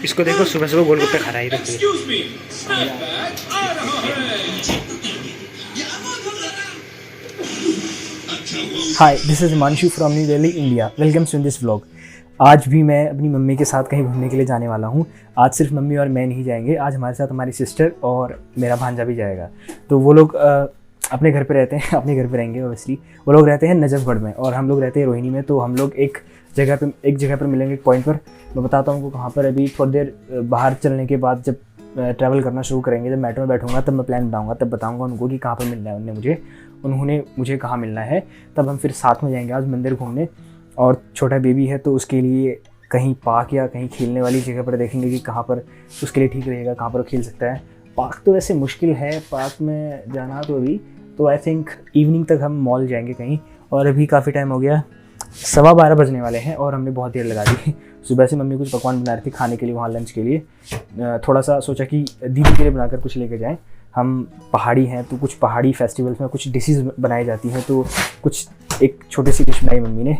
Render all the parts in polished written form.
इसको देखो सुबह सुबह गोलगप्पे खा रहा है। Hi, this is Himanshu from New Delhi, India. Welcome to this vlog. आज भी मैं अपनी मम्मी के साथ कहीं घूमने के लिए जाने वाला हूँ। आज सिर्फ मम्मी और मैं नहीं जाएंगे, आज हमारे साथ हमारी सिस्टर और मेरा भांजा भी जाएगा। तो वो लोग अपने घर पे रहते हैं, अपने घर पे रहेंगे ओबियसली। वो लोग रहते हैं नजफगढ़ में और हम लोग रहते हैं रोहिणी में। तो हम लोग एक जगह पर मिलेंगे, एक पॉइंट पर। मैं बताता हूँ उनको कहाँ पर। अभी थोड़ी देर बाहर चलने के बाद जब ट्रैवल करना शुरू करेंगे, जब मेट्रो में बैठूंगा तब मैं प्लान बनाऊंगा, तब बताऊंगा उनको कि कहाँ पर मिलना है उन्होंने मुझे कहाँ मिलना है। तब हम फिर साथ में जाएंगे आज मंदिर घूमने। और छोटा बेबी है तो उसके लिए कहीं पार्क या कहीं खेलने वाली जगह पर देखेंगे कि कहाँ पर उसके लिए ठीक रहेगा, कहाँ पर खेल सकता है। पार्क तो वैसे मुश्किल है पार्क में जाना, तो अभी तो आई थिंक इवनिंग तक हम मॉल जाएंगे कहीं। और अभी काफ़ी टाइम हो गया, 12:15 बजने वाले हैं और हमने बहुत देर लगा दी। सुबह से मम्मी कुछ पकवान बना रही थी खाने के लिए, वहाँ लंच के लिए। थोड़ा सा सोचा कि दीदी के लिए बनाकर कुछ लेके जाएं। हम पहाड़ी हैं तो कुछ पहाड़ी फेस्टिवल्स में कुछ डिशेज़ बनाई जाती हैं, तो कुछ एक छोटी सी डिश बनाई मम्मी ने।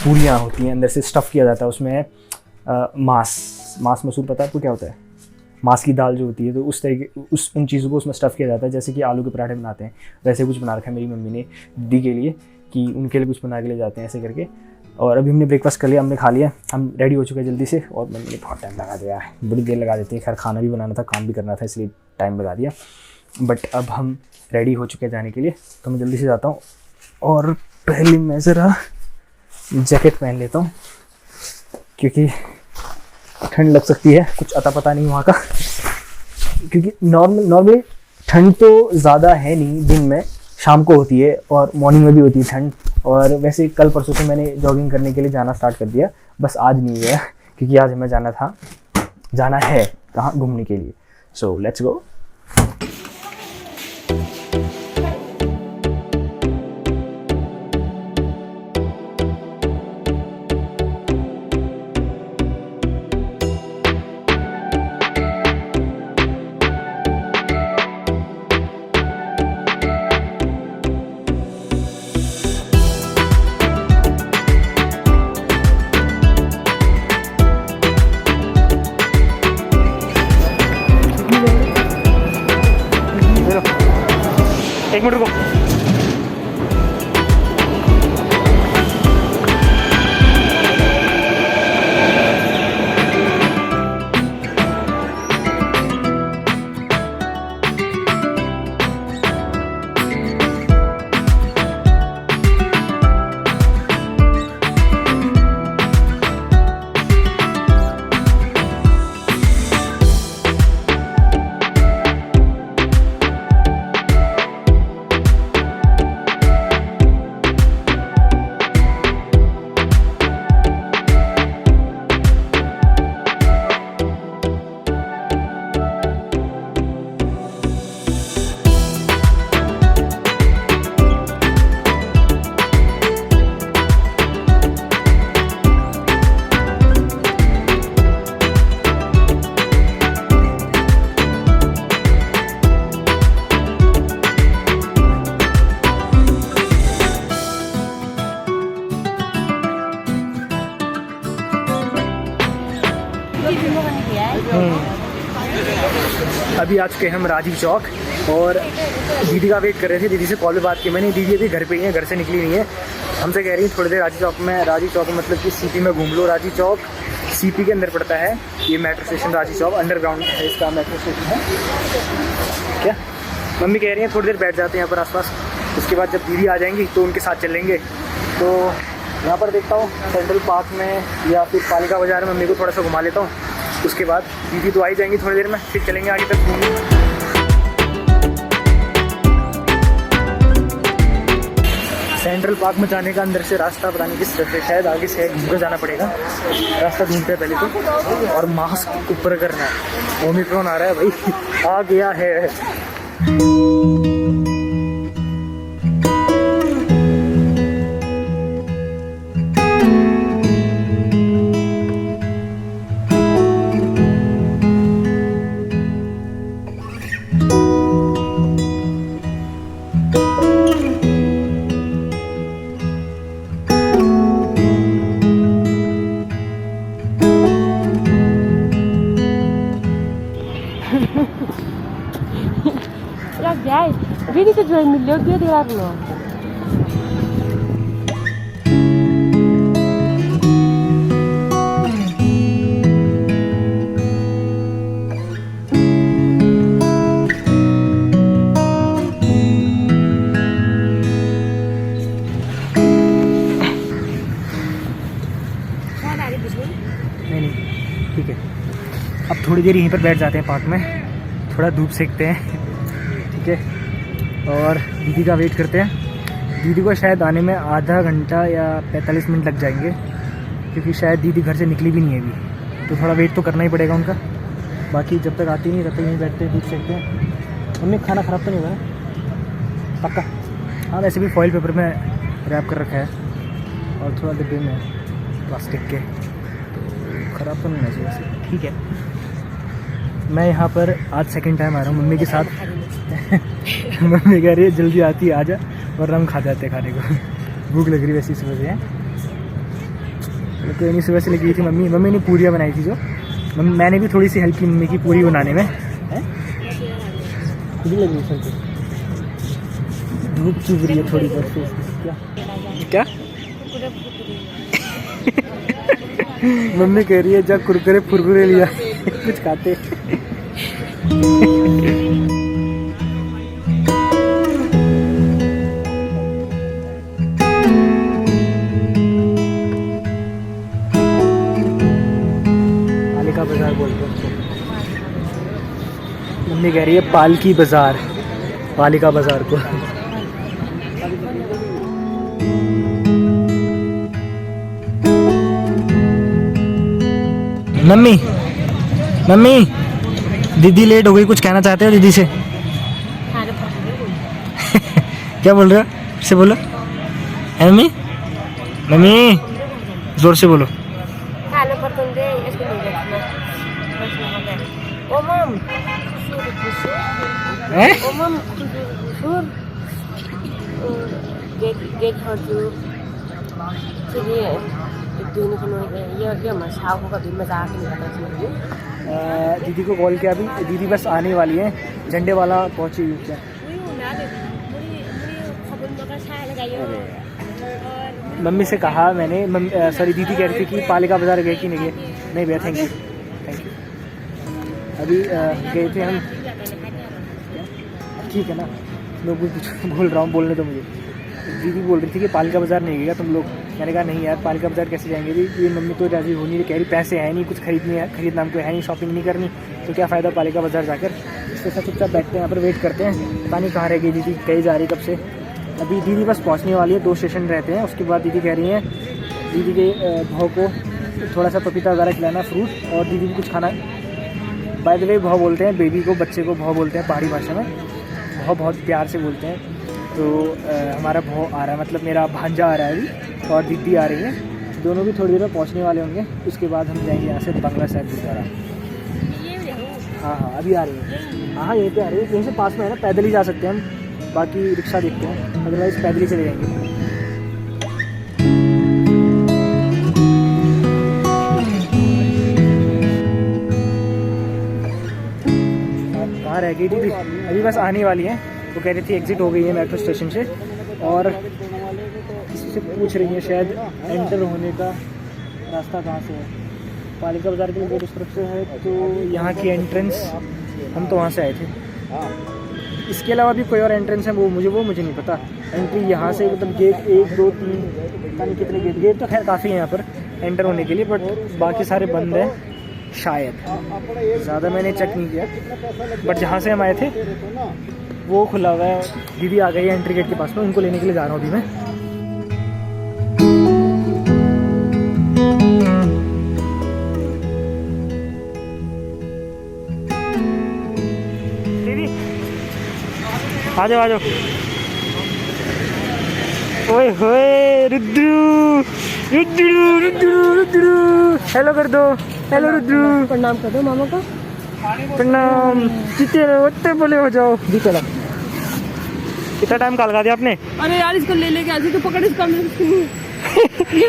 पूरियाँ होती हैं, अंदर से स्टफ़ किया जाता है उसमें मांस मसूर, पता है आपको क्या होता है? मांस की दाल जो होती है, तो उस तरीके उन चीज़ों को उसमें स्टफ़ किया जाता है, जैसे कि आलू के पराठे बनाते हैं वैसे कुछ बना रखा है मेरी मम्मी ने दीदी के लिए, कि उनके लिए कुछ बना के ले जाते हैं ऐसे करके। और अभी हमने ब्रेकफास्ट कर लिया, हमने खा लिया, हम रेडी हो चुके हैं जल्दी से। और मम्मी ने बहुत टाइम लगा दिया, बड़ी देर लगा देती है। खैर खाना भी बनाना था, काम भी करना था, इसलिए टाइम लगा दिया। बट अब हम रेडी हो चुके हैं जाने के लिए, तो मैं जल्दी से जाता हूँ। और पहले मैं ज़रा जैकेट पहन लेता हूँ क्योंकि ठंड लग सकती है, कुछ अता पता नहीं वहाँ का। क्योंकि नॉर्मली ठंड तो ज़्यादा है नहीं, दिन में शाम को होती है और मॉर्निंग में भी होती है ठंड। और वैसे कल परसों से मैंने जॉगिंग करने के लिए जाना स्टार्ट कर दिया, बस आज नहीं गया क्योंकि आज हमें जाना है कहाँ घूमने के लिए। So let's go. एक मिनट रुको। अभी आ चुके हैं हम राजीव चौक और दीदी का वेट कर रहे थे। दीदी से कॉल पे बात की मैंने, दीदी अभी घर पे ही है, घर से निकली नहीं है। हमसे कह रही है थोड़ी देर राजीव चौक में मतलब कि सीपी में घूम लो। राजीव चौक सीपी के अंदर पड़ता है, ये metro station Rajiv Chowk underground है, इसका मेट्रो स्टेशन है क्या। मम्मी कह रही है थोड़ी देर बैठ जाते हैं यहाँ पर आसपास, उसके बाद जब दीदी आ जाएंगी तो उनके साथ चलेंगे। तो यहाँ पर देखता हूँ सेंट्रल पार्क में या फिर पालिका बाजार में मम्मी को थोड़ा सा घुमा लेता हूँ। उसके बाद दीदी तो आ ही जाएंगी थोड़ी देर में, फिर चलेंगे आगे तक घूमने। सेंट्रल पार्क में जाने का अंदर से रास्ता पता नहीं किस तरफ से, शायद आगे से घूमकर जाना पड़ेगा। रास्ता ढूंढते हैं पहले तो, और मास्क ऊपर करना है। ओमिक्रॉन आ रहा है भाई, आ गया है। Ini tujuan miliar dia di Arno. नहीं ठीक है, अब थोड़ी देर यहीं पर बैठ जाते हैं पार्क में, थोड़ा धूप सेकते हैं, ठीक है, और दीदी का वेट करते हैं। दीदी को शायद आने में आधा घंटा या 45 मिनट लग जाएंगे, क्योंकि शायद दीदी घर से निकली भी नहीं है अभी, तो थोड़ा वेट तो करना ही पड़ेगा उनका। बाकी जब तक आती नहीं तब तक यहीं बैठते हैं, धूप सेकते हैं। उनने खाना ख़राब तो नहीं हुआ है पक्का? हाँ, वैसे भी फॉइल पेपर में रैप कर रखा है और थोड़ा डिब्बे में प्लास्टिक के, ख़राब तो नहीं होना चाहिए वैसे, ठीक है। मैं यहाँ पर आज सेकंड टाइम आ रहा हूँ मम्मी के साथ। मम्मी कह रही है जल्दी आती है, आ जा, और हम खा जाते हैं खाने को। भूख लग रही वैसी सुबह से है, तो नहीं सुबह से लगी थी। मम्मी ने पूरियाँ बनाई थी जो, मैंने भी थोड़ी सी हेल्प की मम्मी की पूरी बनाने में। खुद लग रही है, धूप चुभ रही है थोड़ी बहुत। क्या क्या मम्मी कह रही है जब कुरकुरे फुरकुरे लिया कुछ खाते। पालिका बाजार बोलते हैं, मम्मी कह रही है पालकी बाजार, पालिका बाजार को। मम्मी दीदी लेट हो गई, कुछ कहना चाहते हो दीदी से? क्या बोल रहे हो, फिर से बोलो। है मम्मी जोर से बोलो। दीदी को कॉल किया अभी, दीदी बस आने वाली है, झंडे वाला पहुंची हुई है। मम्मी से कहा मैंने, सॉरी दीदी कह रही थी कि पालिका बाजार गए कि नहीं गए। नहीं भैया, थैंक यू। अभी गए थे हम, ठीक है ना, मैं कुछ बोल रहा हूँ, बोलने तो मुझे। दीदी बोल रही थी कि पालिका बाजार नहीं गएगा तुम लोग। मैंने कहा नहीं यार, पालिका बाजार कैसे जाएंगे भी, ये मम्मी तो राजी हो नहीं रही, कह रही पैसे है नहीं, कुछ खरीदना हमको है नहीं, शॉपिंग नहीं करनी, तो क्या फ़ायदा पालिका बाजार जाकर। इसके साथ चुपचाप बैठते हैं यहाँ पर, वेट करते हैं। पता नहीं कहाँ रह गई दीदी, कहीं जा रही कब से। अभी दीदी बस पहुँचने वाली है, 2 स्टेशन रहते हैं, उसके बाद दीदी कह रही हैं दीदी के भाव को थोड़ा सा पपीता वगैरह खिलाना, फ्रूट, और दीदी को कुछ खाना। बाय द वे भाव बोलते हैं बेबी को, बच्चे को भाव बोलते हैं पहाड़ी भाषा में, भाव बहुत प्यार से बोलते हैं। तो हमारा भाव आ रहा है, मतलब मेरा भांजा आ रहा है अभी, और दीदी आ रही है, दोनों भी थोड़ी देर में पहुंचने वाले होंगे। उसके बाद हम जाएंगे यहाँ से बंगला साहिब गुरुद्वारा। हाँ अभी आ रही है, हाँ यहीं पे आ रही है, यहीं से पास में है ना, पैदल ही जा सकते हैं हम, बाकी रिक्शा देखते हैं, अदरवाइज़ पैदल ही चले जाएंगे। कहाँ रह गई दीदी? अभी बस आने वाली है, वो कह रही थी एग्ज़िट हो गई है मेट्रो स्टेशन से, और इससे पूछ रही है शायद एंटर होने का रास्ता कहाँ से है। पालिका बाज़ार के लिए गेट उस तरफ से है, तो यहाँ की एंट्रेंस हम तो वहाँ से आए थे। इसके अलावा भी कोई और एंट्रेंस है वो मुझे नहीं पता। एंट्री यहाँ से, मतलब गेट 1 2 3 पता नहीं कितने गेट तो खैर काफ़ी है यहाँ पर एंटर होने के लिए, बट बाकी सारे बंद हैं शायद, ज़्यादा मैंने चेक नहीं किया। बट जहाँ से हम आए थे वो खुला हुआ है। दीदी आ गई है एंट्री गेट के पास में, उनको लेने के लिए जा रहा हूँ अभी मैं। दीदी आ जाओ। ओए होए रुद्रू, हेलो कर दो, हेलो रुद्रू, प्रणाम कर दो मामा को। प्रणाम। जीते रहो, उतने बोले हो जाओ। जी चलो। कितना टाइम काल दिया आपने? अरे यार इसको ले लेके आजी, तो पकड़ इसको।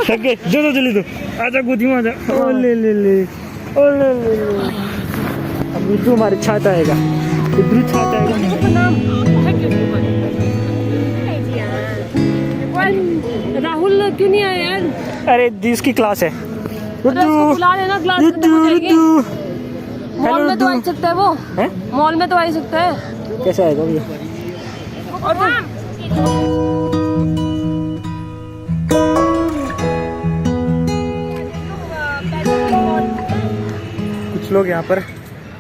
सके जो तो जल्दी दो, आजा गोदी में आजा। ओ ले अब रुद्रू हमारे छाता आएगा, रुद्रू छाता आएगा। प्रणाम। क्यों नहीं आया यार? अरे दी इसकी क्लास है। अरे उसको बुला लेना, क्लास खत्म हो जाएगी। मॉल में तो आ सकता है वो, हैं? मॉल में तो आ सकता है। कैसे आएगा भैया? और कुछ लोग यहाँ पर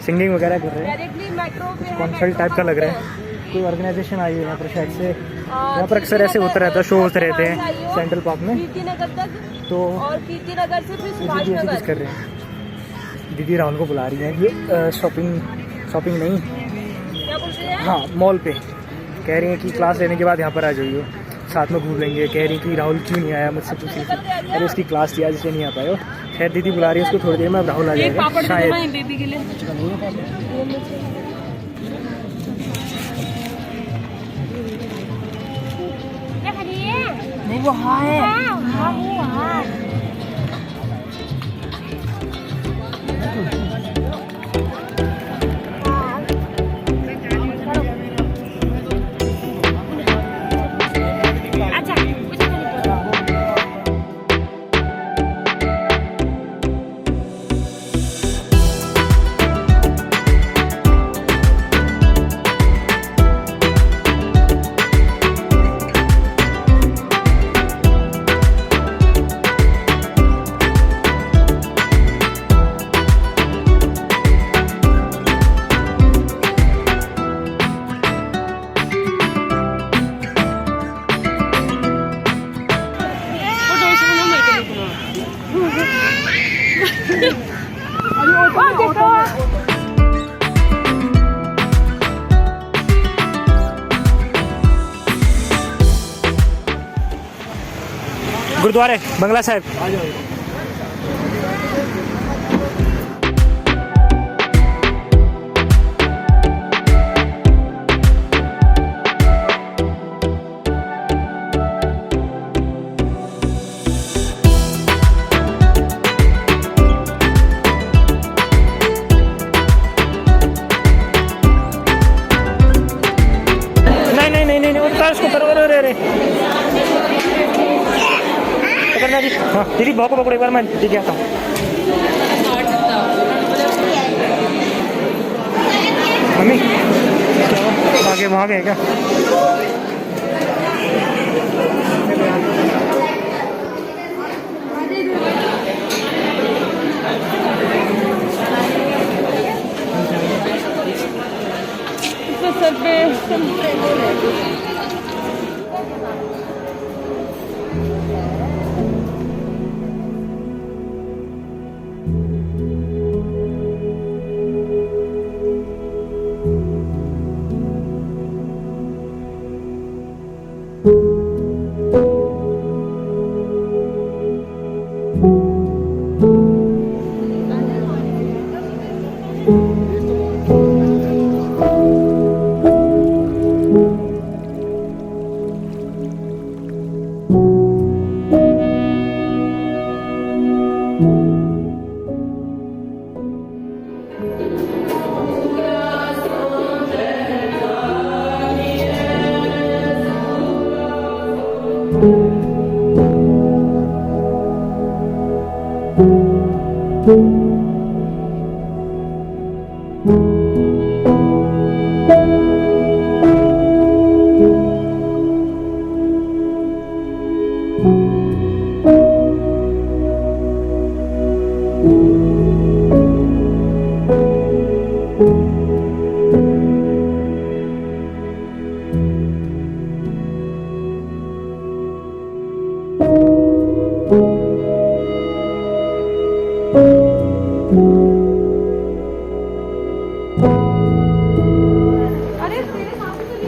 सिंगिंग वगैरह कर रहे हैं, डायरेक्टली मेट्रो पे कॉन्सर्ट टाइप का लग रहा है। कोई ऑर्गेनाइजेशन आई है यहाँ पर शायद से। यहाँ पर अक्सर ऐसे होता रहता है, शो होते रहते हैं सेंट्रल पार्क में। कीर्ति नगर तक, तो और कीर्ति नगर से फिर सुभाष दीदी ऐसे कुछ नगर। कर रहे हैं। दीदी राहुल को बुला रही है कि शॉपिंग नहीं, क्या बोल रहे हैं? हाँ मॉल पे। कह रही हैं कि क्लास लेने के बाद यहाँ पर आ जाइए, साथ में घूम लेंगे। कह रही कि राहुल क्यों नहीं आया, मुझसे पूछ रही थी। अरे उसकी क्लास थी आज, इसलिए नहीं आ पाए। खैर दीदी बुला रही है उसको, थोड़ी देर में अब राहुल आ एक जाएगा पापड़ दे शायद। देना बेबी के लिए। नहीं वो हाँ है। गुरुद्वारे बंगला साहिब। नहीं उतार उसको, अरे पकड़ना जी। हाँ दीदी भाव को पकड़ो एक बार, मैं दिख आता हूँ। मम्मी क्या आगे वहाँ गए क्या? सर पे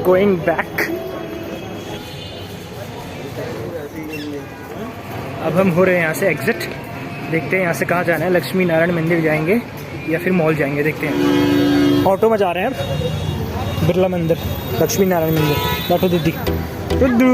गोइंग बैक। अब हम हो रहे हैं यहाँ से एग्जिट। देखते हैं यहाँ से कहाँ जाना है। लक्ष्मी नारायण मंदिर जाएंगे या फिर मॉल जाएंगे, देखते हैं। ऑटो में जा रहे हैं अब, बिरला मंदिर, लक्ष्मी नारायण मंदिर। बैठो दीदी। दुद्दू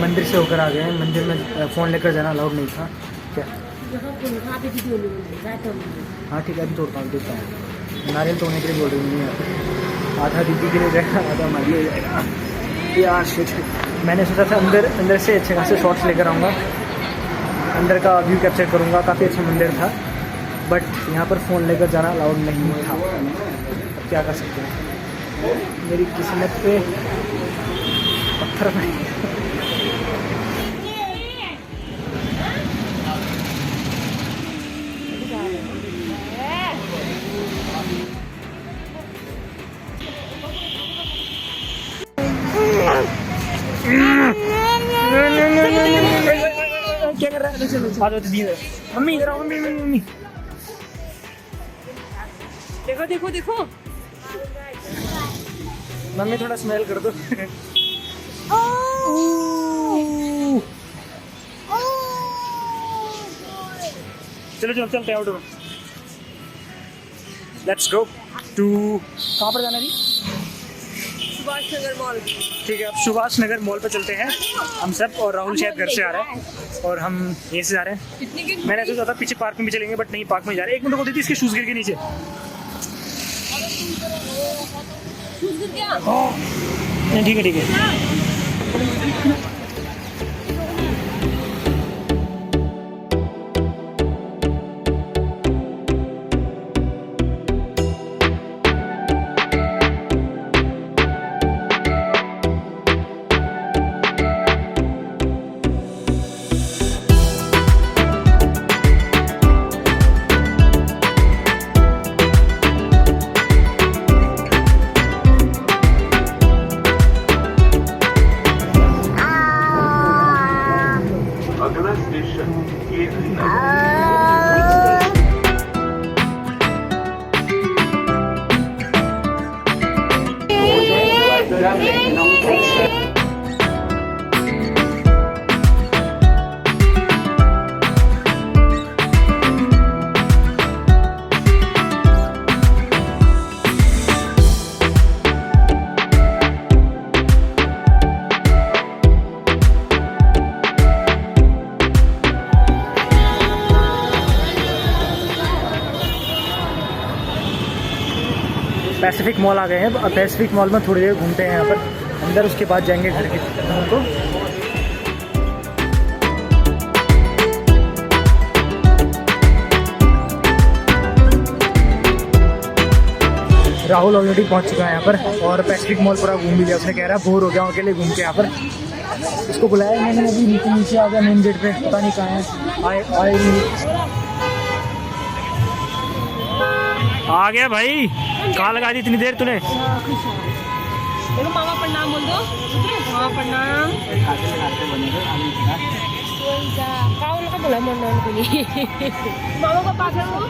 मंदिर से होकर आ गए हैं। मंदिर में फ़ोन लेकर जाना अलाउड नहीं था क्या? हाँ ठीक है, अभी तोड़ता हूँ, देखता हूँ। नारियल तोड़ने के लिए बोल रही हूँ। आधा दीदी के लिए जाएगा, आधा हमारे लिए जाएगा यार। शिट, मैंने सोचा था अंदर से अच्छे खासे शॉट्स लेकर आऊँगा, अंदर का व्यू कैप्चर करूँगा। काफ़ी अच्छा मंदिर था, बट यहाँ पर फ़ोन लेकर जाना अलाउड नहीं था। अब क्या कर सकते हैं, मेरी किस्मत पे पत्थर नहीं। क्या कर रहा है? मम्मी इधर आओ, मम्मी मम्मी मम्मी। देखो देखो देखो, मम्मी थोड़ा स्मेल कर दो। चलो चलो चलते हैं आउटडोर। लेट्स गो टू, कहाँ पर जाना है जी? सुभाष नगर मॉल। ठीक है, अब सुभाष नगर मॉल पर चलते हैं हम सब। और राहुल शायद घर से आ रहा है और हम यहीं से जा रहे हैं। मैंने सोचा था पीछे पार्क में भी चलेंगे, बट नहीं, पार्क में जा रहे हैं। एक मिनट को देती, इसके शूज़ गिर के नीचे। नहीं ठीक है ठीक है। अगला स्टेशन केंद्रीय पैसिफिक मॉल आ गए हैं। अब पैसिफिक मॉल में थोड़ी देर घूमते हैं यहाँ पर अंदर, उसके बाद जाएंगे घर की तरफ को। राहुल ऑलरेडी पहुँच चुका है यहाँ पर और पैसिफिक मॉल पूरा घूम भी लिया। उसने कह रहा है बोर हो गया हूँ अकेले घूम के यहाँ पर। उसको बुलाया मैंने, अभी नीचे आ गया मेन गेट पे, पता नहीं कहाँ है। आ गया भाई, कहाँ लगा दी इतनी देर तूने? देखो मामा प्रणाम बोल दो। मामा प्रणाम। काउन का बोला मन को नहीं। मामा का पास है वो।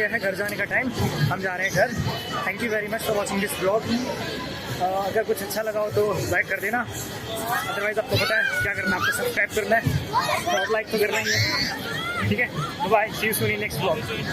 गया है घर जाने का टाइम, हम जा रहे हैं घर। Thank you very much for watching this blog. अगर कुछ अच्छा लगा हो तो लाइक कर देना, अदरवाइज आपको पता है क्या करना है, आपको सब्सक्राइब करना है, तो आप लाइक तो करना ही है। ठीक है, bye, see you soon in next blog.